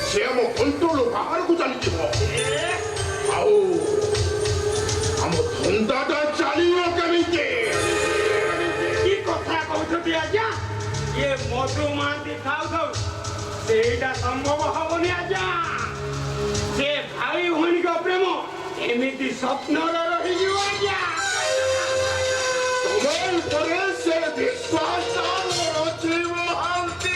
ସେ ଆମ କଣ୍ଟ୍ରୋଲ ବାହାରକୁ ଚାଲିଯିବ ଆଉ ଆମ ଧନ୍ଦାଟା ଚାଲିବ କେମିତି? କି କଥା କହୁଛନ୍ତି ଆଜ୍ଞା? ଇଏ ମଧୁ ମହାନ୍ତି ଥାଉ ଥାଉ ସେଇଟା ସମ୍ଭବ ହବନି ଆଜ୍ଞା। ସେ ଭାଇ ଭଉଣୀଙ୍କ ପ୍ରେମ ଏମିତି ସ୍ୱପ୍ନର ରହିଯିବ ଆଜ୍ଞା। ତମ ଉପରେ ସେ ବିଶ୍ୱାସ ଅଛି ମହାନ୍ତି।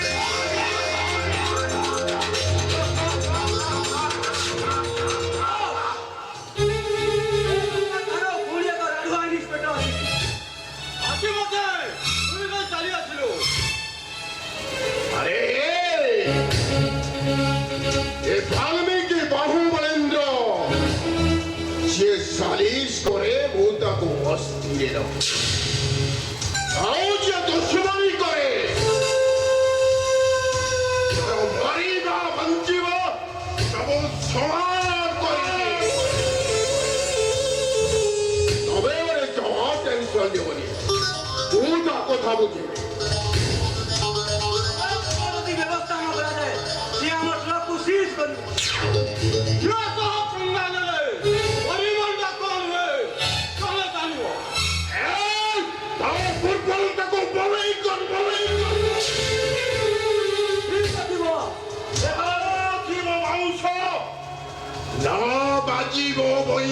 আরে এ বাল্মীকি বাহুবলেন্দ্র সে সালিশ করে ও তাকে অস্থিরে রাখে ଆଉ ଯେ ଦୁଶ୍ମନୀ କରେ ମରିବା ବଞ୍ଚିବ ସବୁ ସମାନ କରିଛି। ତବେ ଜମା ଟେନସନ ନେବନି, ମୁଁ ତା କଥା ବୁଝିବି। ବ୍ୟବସ୍ଥା ନ କରାଯାଏ ସେ ଆମ ଟ୍ରକକୁ ସିଜ୍ କରିବ। না বাজিব বই